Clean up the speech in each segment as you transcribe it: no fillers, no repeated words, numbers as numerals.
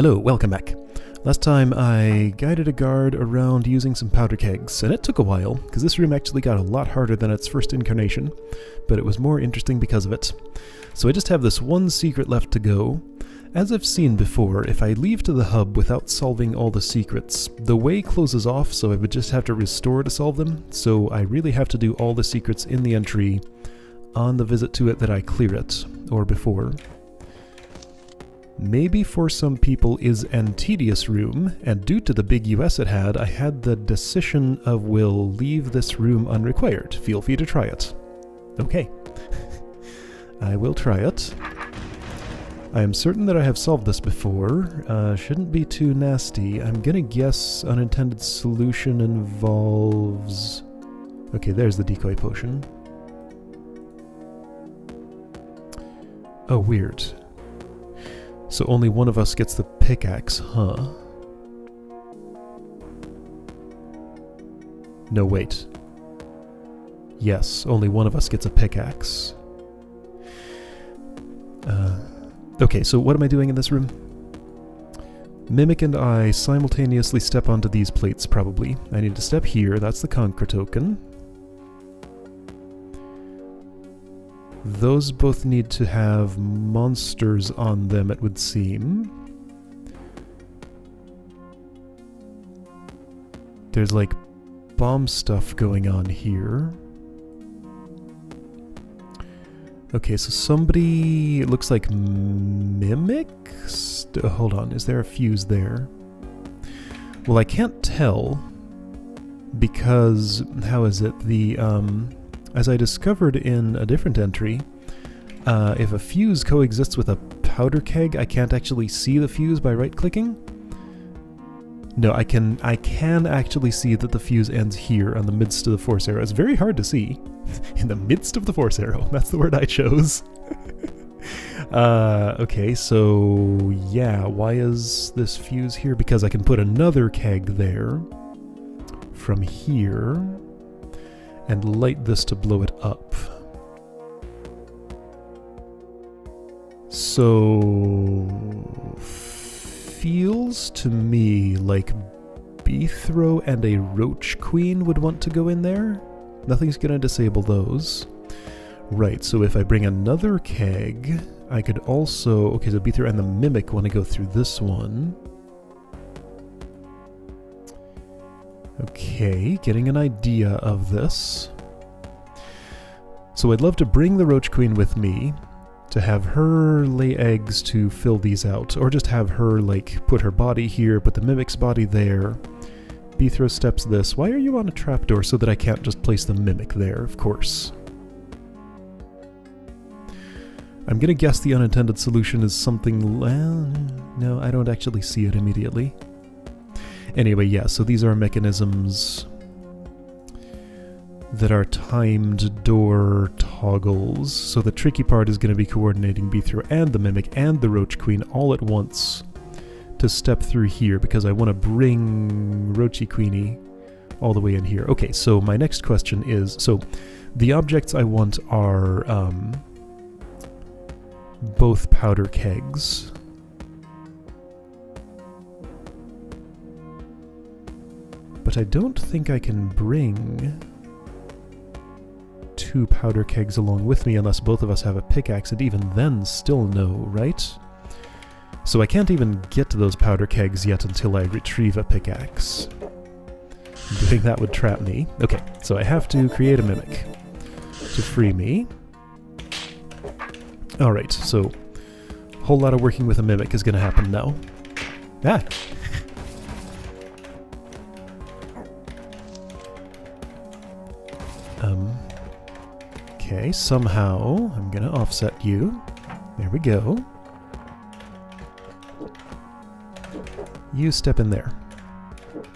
Hello, welcome back. Last time I guided a guard around using some powder kegs, and it took a while, because this room actually got a lot harder than its first incarnation, but it was more interesting because of it. So I just have this one secret left to go. As I've seen before, if I leave to the hub without solving all the secrets, the way closes off, so I would just have to restore to solve them, so I really have to do all the secrets in the entry on the visit to it that I clear it, or before. Maybe for some people is an tedious room, and due to the big US it had, I had the decision of will leave this room unrequired. Feel free to try it. Okay. I will try it. I am certain that I have solved this before. Shouldn't be too nasty. I'm gonna guess unintended solution involves... Okay, there's the decoy potion. Oh, weird. So only one of us gets the pickaxe, huh? No, wait. Yes, only one of us gets a pickaxe. Okay, so what am I doing in this room? Mimic and I simultaneously step onto these plates, probably. I need to step here, that's the conquer token. Those both need to have monsters on them, it would seem. There's like bomb stuff going on here. Okay, so somebody... It looks like Mimic? Hold on, is there a fuse there? Well, I can't tell because... How is it? The, as I discovered in a different entry, if a fuse coexists with a powder keg, I can't actually see the fuse by right-clicking. No, I can actually see that the fuse ends here on the midst of the force arrow. It's very hard to see. In the midst of the force arrow. That's the word I chose. Okay, so yeah, why is this fuse here? Because I can put another keg there from here and light this to blow it up. So feels to me like Beethro and a Roach Queen would want to go in there. Nothing's gonna disable those. Right, so if I bring another keg, I could also... Okay, so Beethro and the Mimic want to go through this one. Okay, getting an idea of this. So I'd love to bring the Roach Queen with me, to have her lay eggs to fill these out, or just have her, like, put her body here, put the Mimic's body there. Beethro steps this. Why are you on a trapdoor? So that I can't just place the Mimic there, of course. I'm gonna guess the unintended solution is something... no, I don't actually see it immediately. Anyway, yeah, so these are mechanisms that are timed door toggles. So the tricky part is going to be coordinating Beethro and the Mimic and the Roach Queen all at once to step through here, because I want to bring Roachy Queenie all the way in here. Okay, so my next question is, so the objects I want are both powder kegs. But I don't think I can bring two powder kegs along with me unless both of us have a pickaxe, and even then still no, right? So I can't even get to those powder kegs yet until I retrieve a pickaxe. Doing that would trap me. Okay, so I have to create a Mimic to free me. Alright, so a whole lot of working with a Mimic is going to happen now. Ah! Okay, somehow I'm going to offset you. There we go. You step in there.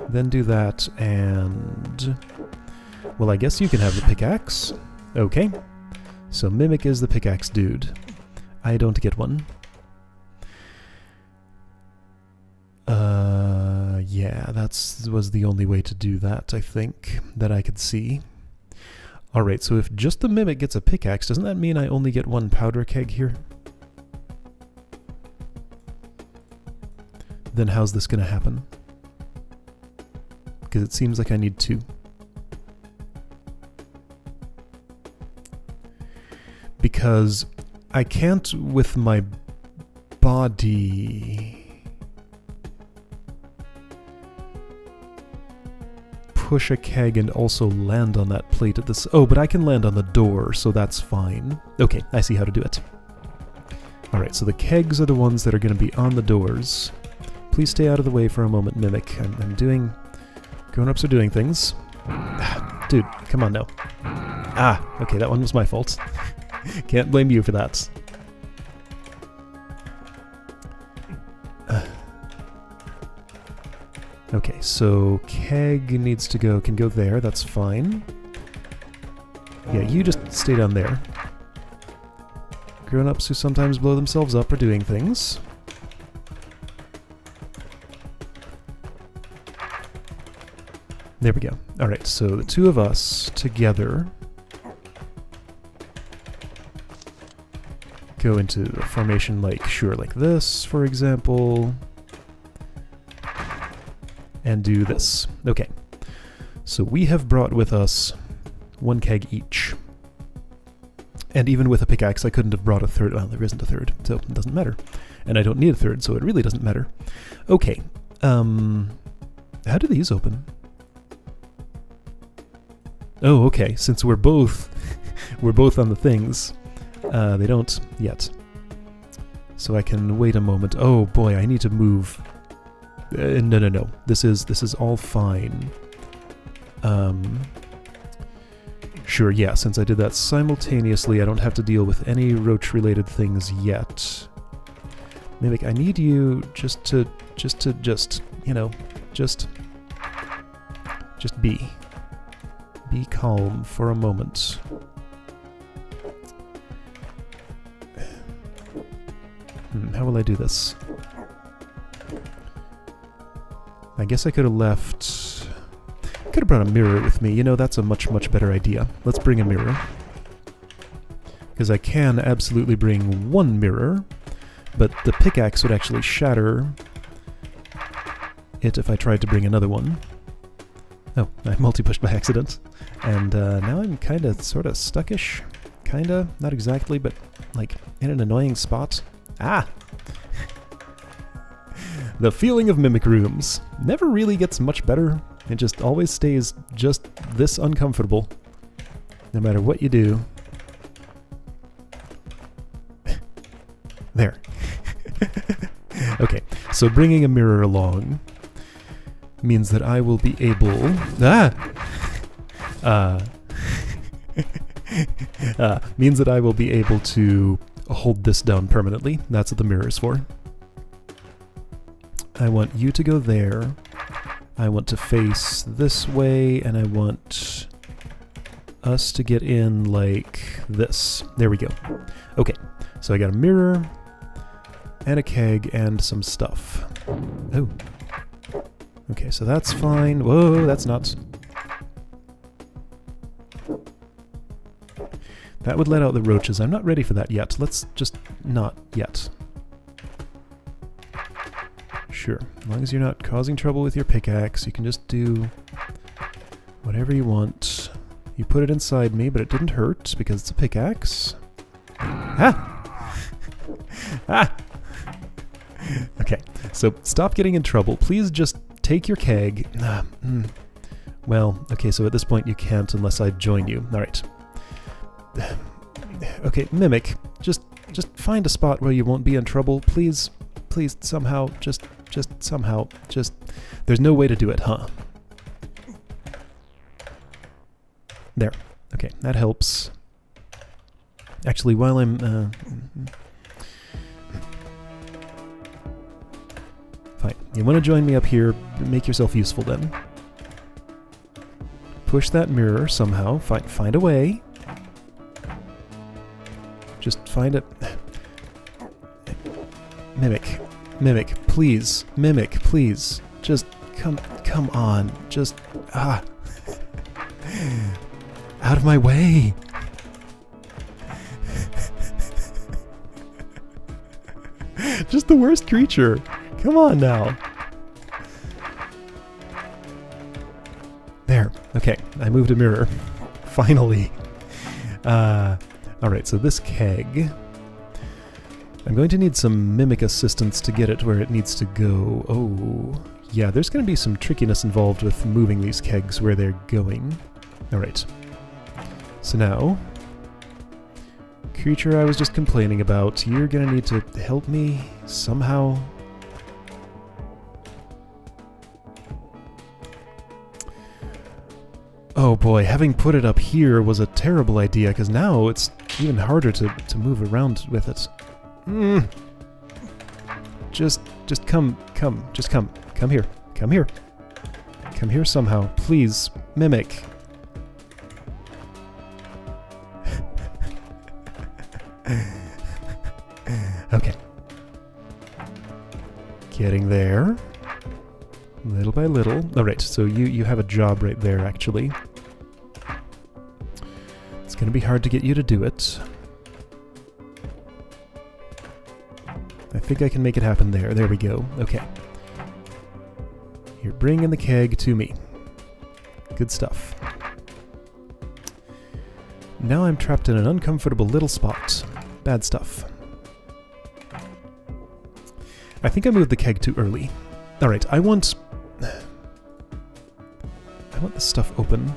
Then do that, and... Well, I guess you can have the pickaxe. Okay. So Mimic is the pickaxe dude. I don't get one. Yeah, that was the only way to do that, I think, that I could see. Alright, so if just the Mimic gets a pickaxe, doesn't that mean I only get one powder keg here? then how's this going to happen? Because it seems like I need two. Because I can't with my body push a keg and also land on that plate at this... Oh, but I can land on the door, so that's fine. Okay, I see how to do it. Alright, so the kegs are the ones that are going to be on the doors. Please stay out of the way for a moment, Mimic. I'm doing... Grown-ups are doing things. Dude, come on now. Ah, okay, that one was my fault. Can't blame you for that. Okay, so keg needs to go, can go there, that's fine. Yeah, you just stay down there. Grown-ups who sometimes blow themselves up are doing things. There we go. Alright, so the two of us together go into a formation like, sure, like this, for example. And do this. Okay. So we have brought with us one keg each. And even with a pickaxe, I couldn't have brought a third. Well, there isn't a third, so it doesn't matter. And I don't need a third, so it really doesn't matter. Okay. How do these open? Oh, okay. Since we're both on the things, they don't yet. So I can wait a moment. Oh boy, I need to move. No. This is all fine. Sure, yeah, since I did that simultaneously, I don't have to deal with any roach-related things yet. Mimic, I need you just to, you know, just be. Be calm for a moment. How will I do this? I guess I could have left... Could have brought a mirror with me. You know, that's a much, much better idea. Let's bring a mirror. Because I can absolutely bring one mirror, but the pickaxe would actually shatter it if I tried to bring another one. Oh, I multi-pushed by accident. And now I'm kind of, sort of stuckish. Kinda, not exactly, but like in an annoying spot. Ah! The feeling of Mimic Rooms never really gets much better. It just always stays just this uncomfortable, no matter what you do. There. Okay, so bringing a mirror along means that I will be able... means that I will be able to hold this down permanently. That's what the mirror is for. I want you to go there. I want to face this way, and I want us to get in like this. There we go. Okay, so I got a mirror, and a keg, and some stuff. Oh. Okay, so that's fine. Whoa, that's nuts. That would let out the roaches. I'm not ready for that yet. Let's just not yet. Sure. As long as you're not causing trouble with your pickaxe, you can just do whatever you want. You put it inside me, but it didn't hurt because it's a pickaxe. Ah! Ah! Okay, so stop getting in trouble. Please just take your keg. Well, okay, so at this point you can't unless I join you. Alright. Okay, Mimic, just find a spot where you won't be in trouble. Please, somehow, just somehow, there's no way to do it, huh? There. Okay, that helps. Actually, while I'm, fine. You want to join me up here, make yourself useful then. Push that mirror somehow, find a way. Just find it. Mimic, please. Mimic, please. Just come on. Just, out of my way. Just the worst creature. Come on now. There. Okay, I moved a mirror. Finally. Alright, so this keg... I'm going to need some mimic assistance to get it where it needs to go. Oh, yeah, there's going to be some trickiness involved with moving these kegs where they're going. Alright. So now... creature I was just complaining about, you're going to need to help me somehow... Oh boy, having put it up here was a terrible idea, because now it's even harder to move around with it. Just come here, come here. Come here somehow, please, mimic. Okay. Getting there. Little by little. Alright, so you have a job right there, actually. It's gonna be hard to get you to do it. I think I can make it happen there. There we go. Okay. You're bringing the keg to me. Good stuff. Now I'm trapped in an uncomfortable little spot. Bad stuff. I think I moved the keg too early. Alright, I want this stuff open.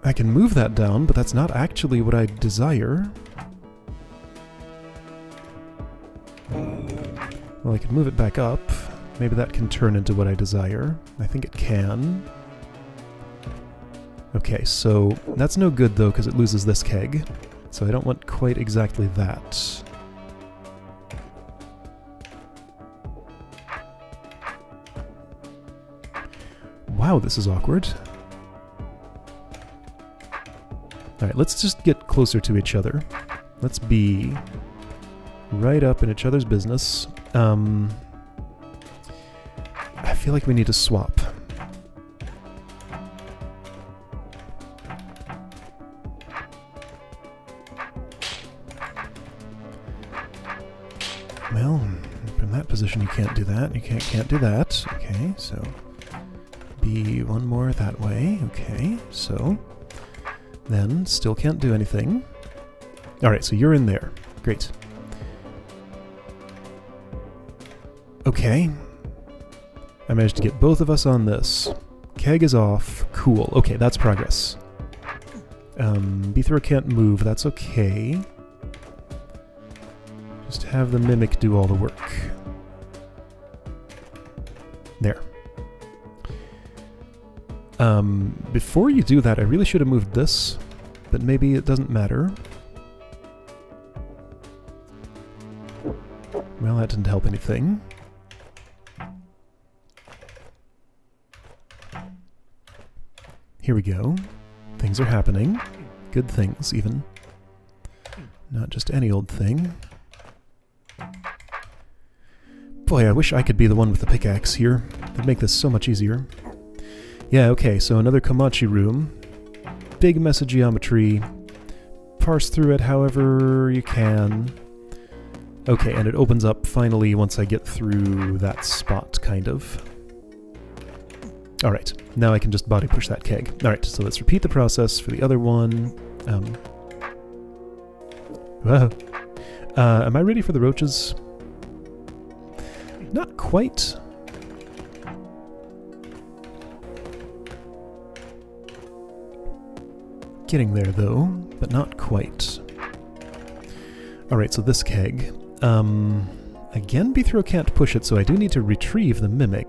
I can move that down, but that's not actually what I desire. Well, I could move it back up. Maybe that can turn into what I desire. I think it can. Okay, so that's no good though, because it loses this keg. So I don't want quite exactly that. Wow, this is awkward. Alright, let's just get closer to each other. Let's be right up in each other's business. I feel like we need to swap. Well, from that position you can't do that. You can't do that. Okay, so be one more that way. Okay, so then still can't do anything. Alright, so you're in there. Great. Okay. I managed to get both of us on this. Keg is off. Cool. Okay, that's progress. Beethro can't move. That's okay. Just have the mimic do all the work. There. Before you do that, I really should have moved this, but maybe it doesn't matter. Well, that didn't help anything. Here we go. Things are happening. Good things, even. Not just any old thing. Boy, I wish I could be the one with the pickaxe here. That'd make this so much easier. Yeah, okay, so another Komachi room. Big mess of geometry. Parse through it however you can. Okay, and it opens up finally once I get through that spot, kind of. Alright, now I can just body push that keg. Alright, so let's repeat the process for the other one. Am I ready for the roaches? Not quite. Getting there, though, but not quite. Alright, so this keg. Again, Beethro can't push it, so I do need to retrieve the mimic.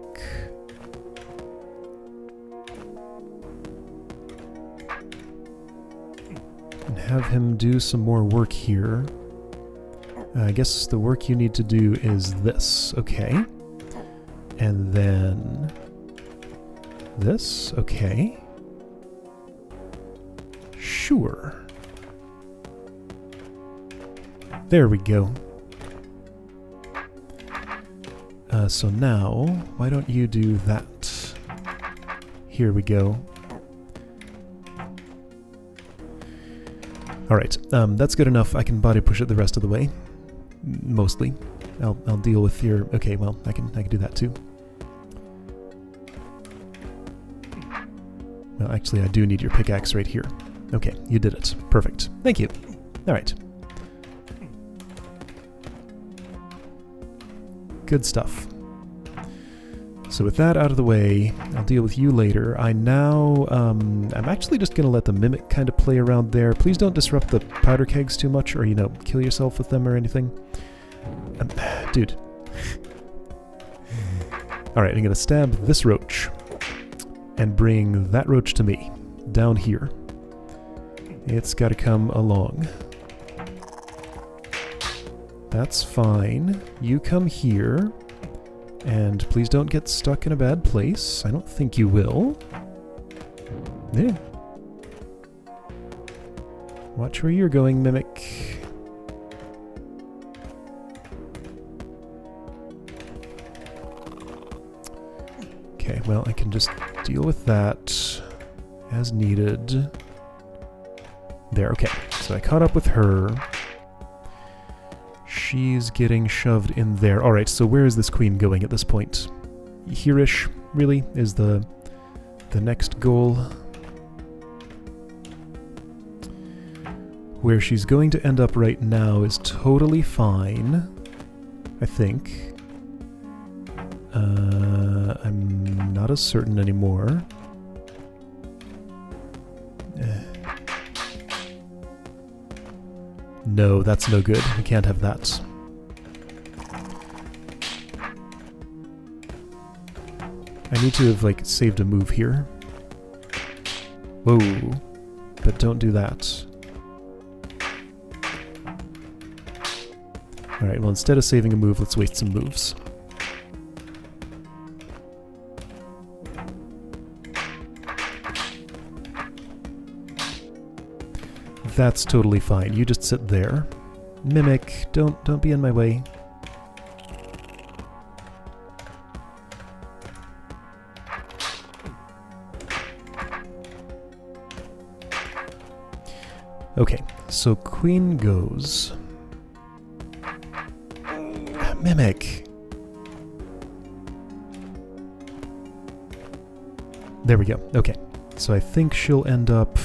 And have him do some more work here. I guess the work you need to do is this. Okay. And then this. Okay. Sure. There we go. So now, why don't you do that? Here we go. Alright, that's good enough. I can body push it the rest of the way. Mostly. I'll deal with your... Okay, well, I can do that too. Well, actually, I do need your pickaxe right here. Okay, you did it. Perfect. Thank you. Alright. Good stuff. So with that out of the way, I'll deal with you later. I now, I'm actually just going to let the Mimic kind of play around there. Please don't disrupt the powder kegs too much or, you know, kill yourself with them or anything. Dude. Alright, I'm going to stab this roach and bring that roach to me, down here. It's got to come along. That's fine. You come here. And please don't get stuck in a bad place. I don't think you will. Yeah. Watch where you're going, Mimic. Okay, well, I can just deal with that as needed. There, okay. So I caught up with her. She's getting shoved in there. Alright, so where is this queen going at this point? Here-ish, really, is the next goal. Where she's going to end up right now is totally fine, I think. I'm not as certain anymore. No, that's no good. We can't have that. I need to have, like, saved a move here. Whoa. But don't do that. Alright, well, instead of saving a move, let's waste some moves. That's totally fine. You just sit there. Mimic, don't be in my way. Okay, so queen goes. Mimic. There we go. Okay, so I think she'll end up...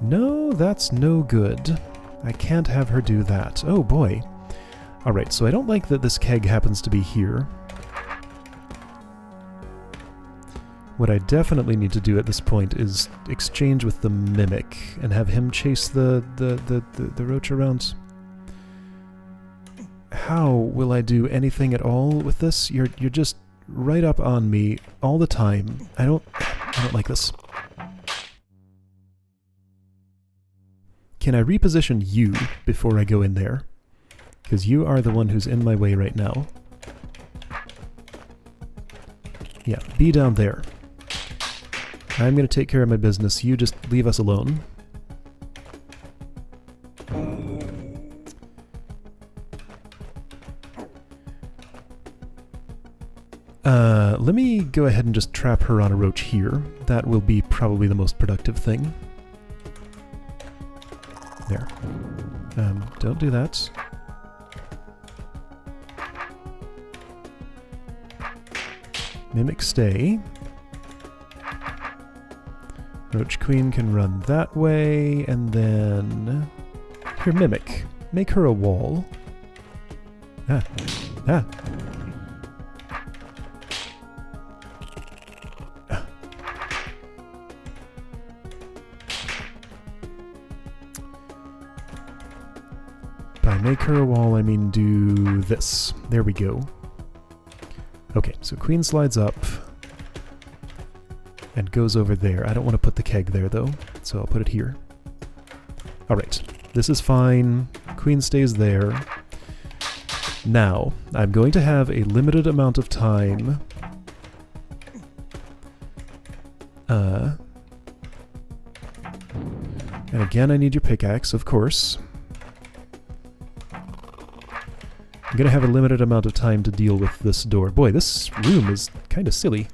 No, that's no good. I can't have her do that. Oh boy. Alright, so I don't like that this keg happens to be here. What I definitely need to do at this point is exchange with the Mimic and have him chase the roach around. How will I do anything at all with this? You're just right up on me all the time. I don't like this. Can I reposition you before I go in there? Because you are the one who's in my way right now. Yeah, be down there. I'm going to take care of my business. You just leave us alone. Let me go ahead and just trap her on a roach here. That will be probably the most productive thing. There. Don't do that. Mimic stay. Roach Queen can run that way, and then... Here, Mimic. Make her a wall. Ah. Ah. By make her a wall, I mean do this. There we go. Okay, so Queen slides up and goes over there. I don't want to put the keg there, though, so I'll put it here. Alright, this is fine. Queen stays there. Now, I'm going to have a limited amount of time. And again, I need your pickaxe, of course. I'm going to have a limited amount of time to deal with this door. Boy, this room is kind of silly.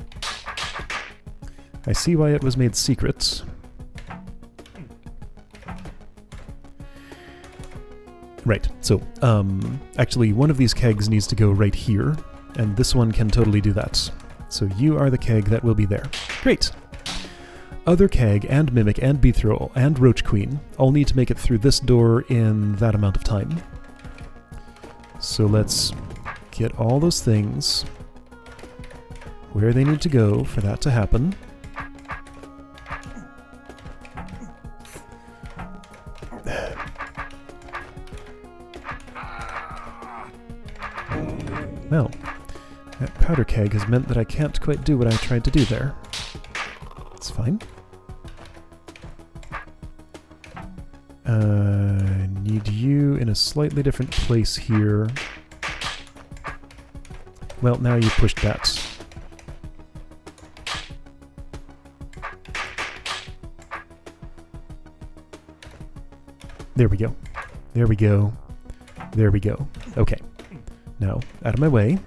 I see why it was made secret. Right, so, actually one of these kegs needs to go right here, and this one can totally do that. So you are the keg that will be there. Great! Other keg, and mimic, and beethrow, and roach queen all need to make it through this door in that amount of time. So let's get all those things where they need to go for that to happen. Well, that powder keg has meant that I can't quite do what I tried to do there. It's fine. Need you in a slightly different place here. Well, now you pushed that. There we go. There we go. There we go. Okay. Now, out of my way.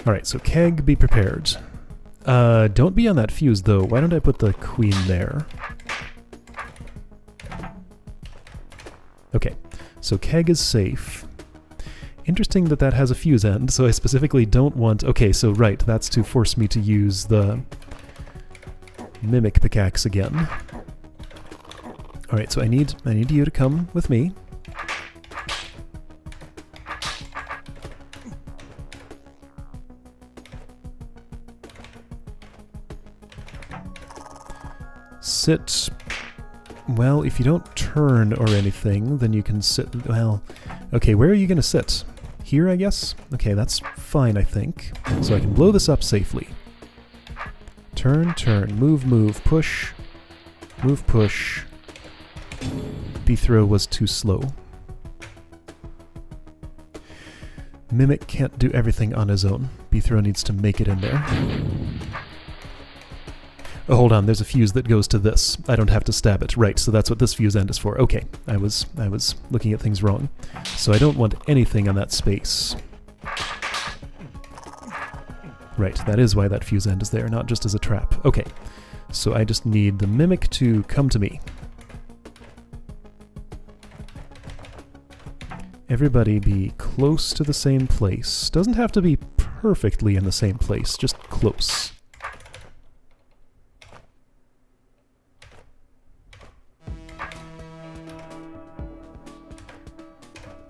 Alright, so keg, be prepared. Don't be on that fuse, though. Why don't I put the queen there? Okay, so keg is safe. Interesting that that has a fuse end, so I specifically don't want... Okay, so right, that's to force me to use the mimic pickaxe again. Alright, so I need you to come with me. Sit. Well, if you don't turn or anything, then you can sit... Well, okay, where are you going to sit? Here, I guess? Okay, that's fine, I think. So I can blow this up safely. Turn, turn, move, move, push. Move, push. Beethrow was too slow. Mimic can't do everything on his own. Beethrow needs to make it in there. Oh, hold on, there's a fuse that goes to this. I don't have to stab it. Right, so that's what this fuse end is for. Okay, I was looking at things wrong. So I don't want anything on that space. Right, that is why that fuse end is there, not just as a trap. Okay, so I just need the mimic to come to me. Everybody be close to the same place. Doesn't have to be perfectly in the same place, just close.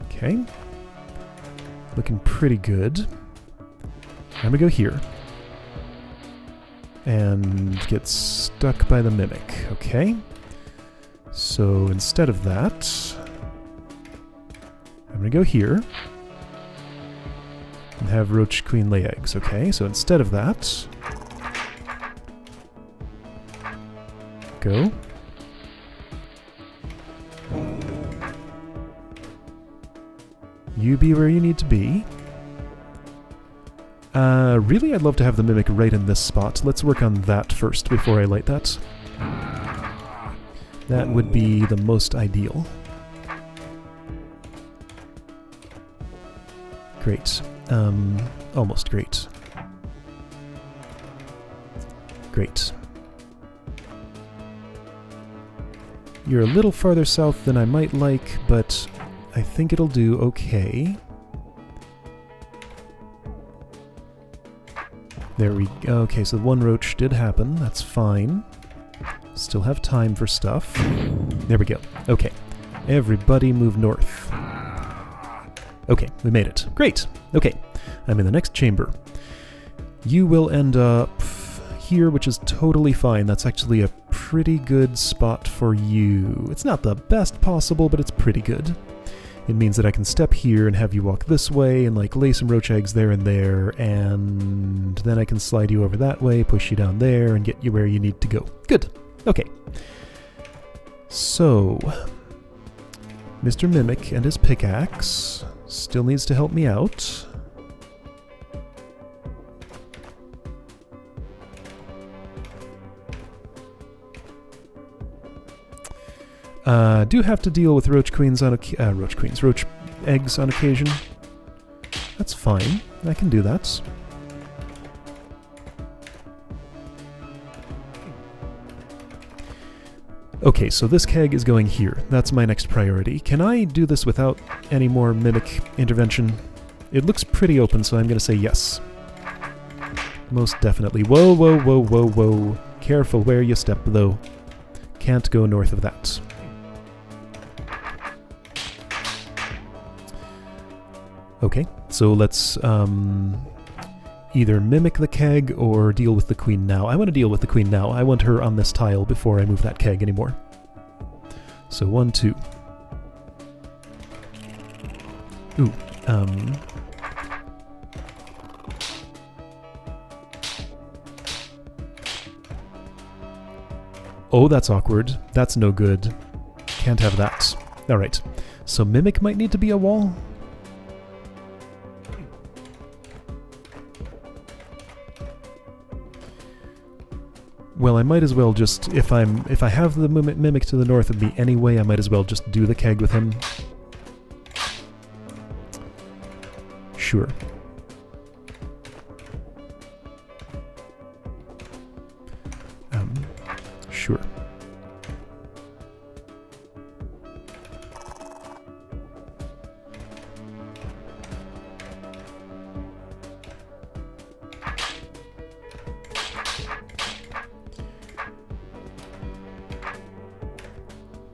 Okay. Looking pretty good. I'm gonna go here. And get stuck by the mimic, okay? So instead of that, I'm gonna go here. And have Roach Queen lay eggs, okay? So instead of that, go. You be where you need to be. Really, I'd love to have the mimic right in this spot. Let's work on that first before I light that. That would be the most ideal. Great. Almost great. Great. You're a little farther south than I might like, but I think it'll do okay. There we go. Okay, so one roach did happen. That's fine. Still have time for stuff. There we go. Okay. Everybody move north. Okay, we made it. Great! Okay, I'm in the next chamber. You will end up here, which is totally fine. That's actually a pretty good spot for you. It's not the best possible, but it's pretty good. It means that I can step here and have you walk this way and like lay some roach eggs there and there, and then I can slide you over that way, push you down there, and get you where you need to go. Good. Okay. So, Mr. Mimic and his pickaxe still needs to help me out. Do have to deal with roach eggs on occasion. That's fine. I can do that. Okay, so this keg is going here. That's my next priority. Can I do this without any more mimic intervention? It looks pretty open, so I'm going to say yes. Most definitely. Whoa, whoa, whoa, whoa, whoa. Careful where you step, though. Can't go north of that. Okay, so let's either mimic the keg or deal with the queen now. I want to deal with the queen now. I want her on this tile before I move that keg anymore. So 1, 2. Ooh, oh, that's awkward. That's no good. Can't have that. Alright, so mimic might need to be a wall? Well, I might as well just, if I have the mimic to the north of me anyway, I might as well just do the keg with him. Sure. Sure.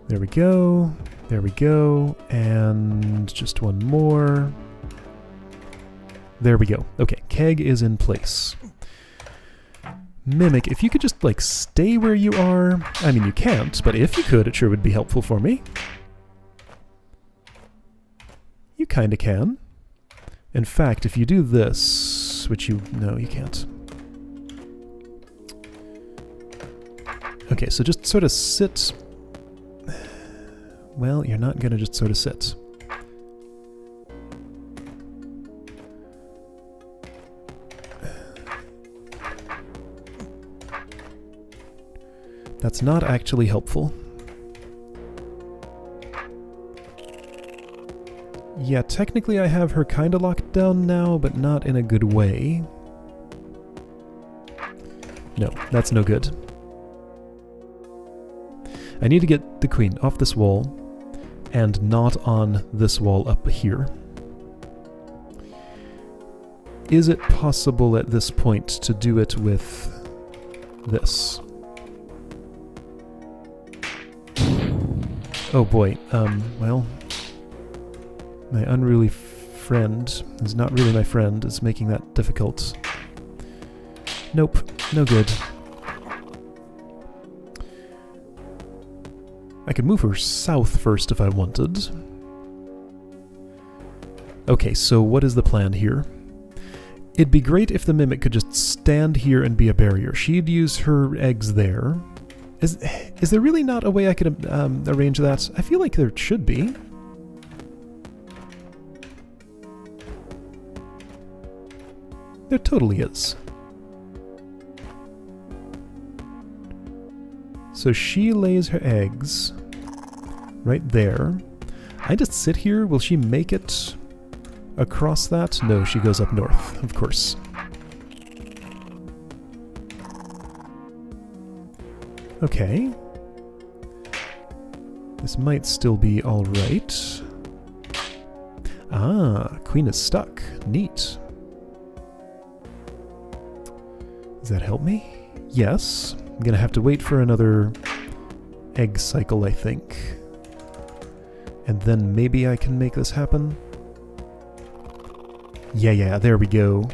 There we go. There we go. And just one more. There we go. Okay, keg is in place. Mimic, if you could just, like, stay where you are. I mean, you can't, but if you could, it sure would be helpful for me. You kinda can. In fact, if you do this, which you... no, you can't. Okay, so just sort of sit... well, you're not gonna just sort of sit. That's not actually helpful. Yeah, technically I have her kinda locked down now, but not in a good way. No, that's no good. I need to get the queen off this wall, and not on this wall up here. Is it possible at this point to do it with this? Oh boy, well... my unruly friend, who's not really my friend, is making that difficult. Nope, no good. I could move her south first if I wanted. Okay, so what is the plan here? It'd be great if the Mimic could just stand here and be a barrier. She'd use her eggs there. Is there really not a way I could arrange that? I feel like there should be. There totally is. So she lays her eggs right there. I just sit here. Will she make it across that? No, she goes up north, of course. Okay. This might still be all right. Ah, queen is stuck. Neat. Does that help me? Yes. I'm gonna have to wait for another egg cycle, I think. And then maybe I can make this happen. Yeah, there we go.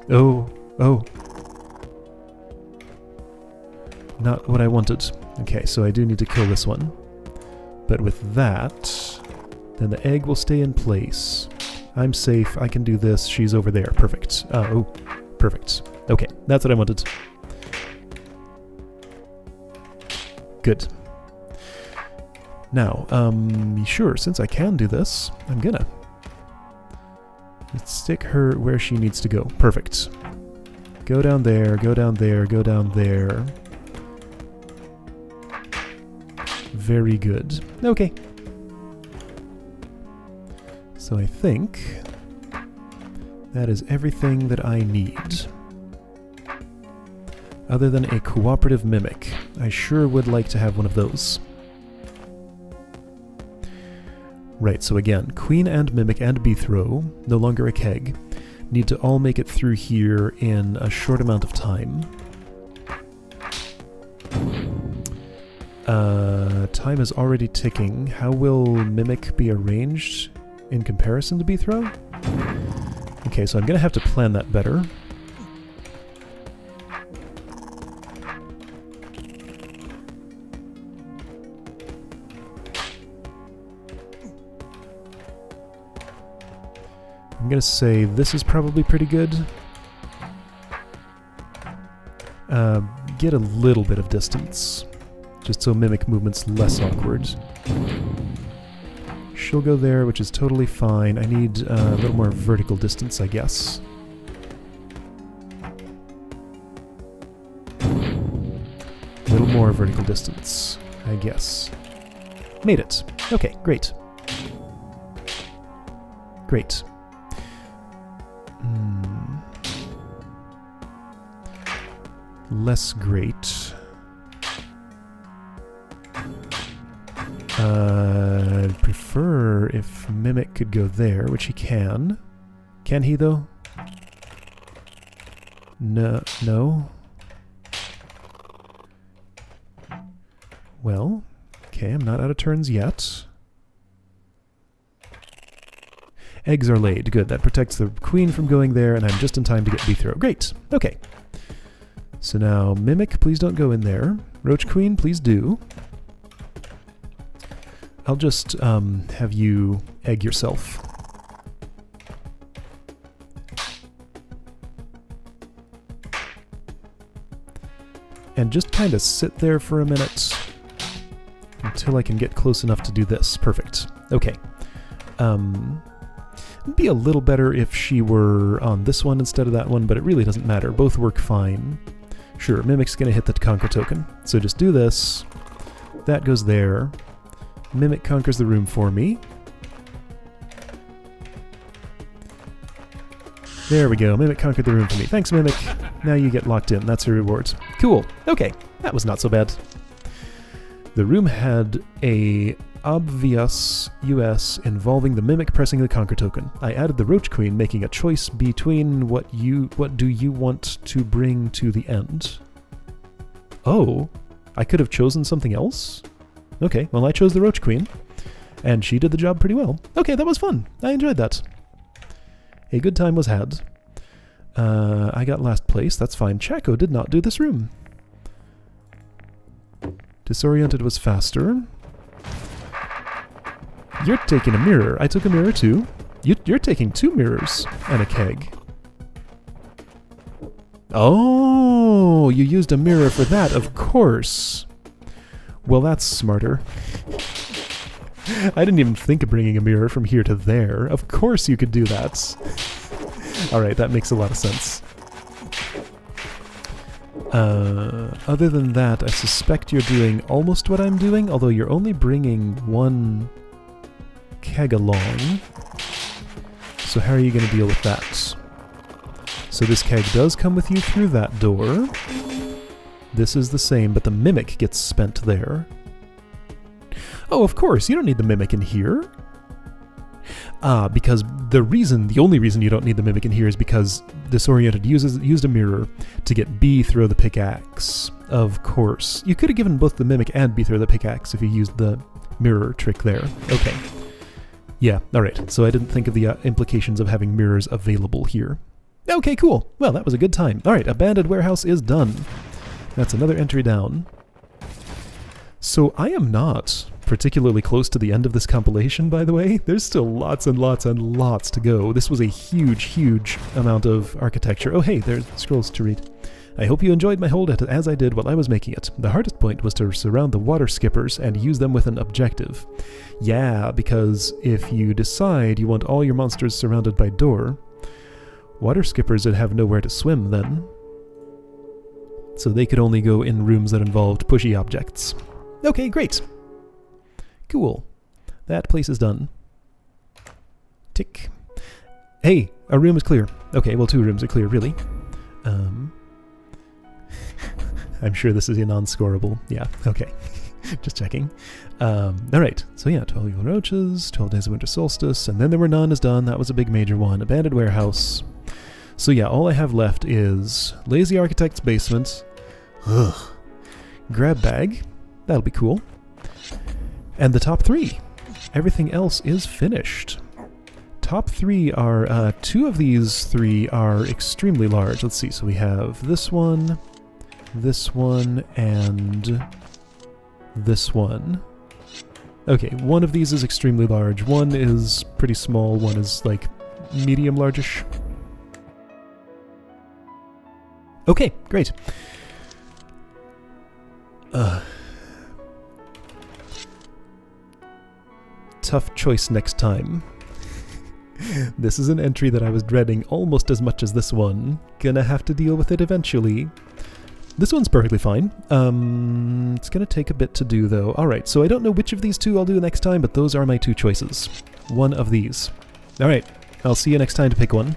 Oh. Not what I wanted. Okay, so I do need to kill this one. But with that, then the egg will stay in place. I'm safe, I can do this, she's over there. Perfect. Oh, perfect. Okay, that's what I wanted. Good. Now, sure, since I can do this, I'm gonna. Let's stick her where she needs to go. Perfect. Go down there, go down there, go down there. Very good. Okay. So I think that is everything that I need. other than a cooperative mimic. I sure would like to have one of those. Right, so again, Queen and Mimic and Beethrow, no longer a keg, need to all make it through here in a short amount of time. Time is already ticking. How will Mimic be arranged in comparison to Beethrow? Okay, so I'm going to have to plan that better. I'm going to say this is probably pretty good. Get a little bit of distance, just so Mimic movement's less awkward. She'll go there, which is totally fine. I need a little more vertical distance, I guess. A little more vertical distance, I guess. Made it. Okay, great. Great. Less great. I'd prefer if Mimic could go there, which he can. Can he, though? No. No? Well, okay, I'm not out of turns yet. Eggs are laid. Good, that protects the queen from going there, and I'm just in time to get Beethrow. Great, okay. So now, Mimic, please don't go in there. Roach Queen, please do. I'll just have you egg yourself. And just kind of sit there for a minute until I can get close enough to do this. Perfect. Okay. It'd be a little better if she were on this one instead of that one, but it really doesn't matter. Both work fine. Sure, Mimic's going to hit the Conquer token. So just do this. That goes there. Mimic conquers the room for me. There we go. Mimic conquered the room for me. Thanks, Mimic. Now you get locked in. That's your reward. Cool. Okay. That was not so bad. The room had a obvious US involving the Mimic pressing the Conquer token. I added the Roach Queen, making a choice between what do you want to bring to the end. Oh, I could have chosen something else? Okay, well I chose the Roach Queen, and she did the job pretty well. Okay, that was fun. I enjoyed that. A good time was had. I got last place, that's fine. Chaco did not do this room. Disoriented was faster. You're taking a mirror. I took a mirror too. You're taking 2 mirrors and a keg. Oh, you used a mirror for that, of course. Well, that's smarter. I didn't even think of bringing a mirror from here to there. Of course you could do that. Alright, that makes a lot of sense. Other than that, I suspect you're doing almost what I'm doing, although you're only bringing 1 keg along. So how are you going to deal with that? So this keg does come with you through that door. This is the same, but the Mimic gets spent there. Oh, of course, you don't need the Mimic in here. Because the only reason you don't need the Mimic in here is because Disoriented used a mirror to get B throw the pickaxe. Of course. You could have given both the Mimic and B throw the pickaxe if you used the mirror trick there. Okay. Yeah, alright. So I didn't think of the implications of having mirrors available here. Okay, cool. Well, that was a good time. Alright, Abandoned Warehouse is done. That's another entry down. So I am not particularly close to the end of this compilation, by the way. There's still lots and lots and lots to go. This was a huge, huge amount of architecture. Oh hey, there's scrolls to read. I hope you enjoyed my hold as I did while I was making it. The hardest point was to surround the water skippers and use them with an objective. Yeah, because if you decide you want all your monsters surrounded by door, water skippers would have nowhere to swim then. So they could only go in rooms that involved pushy objects. Okay, great. Cool. That place is done. Tick. Hey, a room is clear. Okay, well 2 rooms are clear, really. I'm sure this is a non-scoreable. Yeah, okay. Just checking. Alright, so yeah, 12 Evil Roaches, 12 Days of Winter Solstice, and then there were None is done. That was a big major one. Abandoned Warehouse. So yeah, all I have left is Lazy Architect's Basement. Ugh. Grab Bag. That'll be cool. And the top 3. Everything else is finished. Top 3 are, 2 of these 3 are extremely large. Let's see, so we have this one, and this one. Okay, one of these is extremely large, one is pretty small, one is, like, medium largish. Okay, great. Tough choice next time. This is an entry that I was dreading almost as much as this one. Gonna have to deal with it eventually. This one's perfectly fine. It's gonna take a bit to do though. Alright, so I don't know which of these 2 I'll do next time, but those are my 2 choices. One of these. Alright, I'll see you next time to pick one.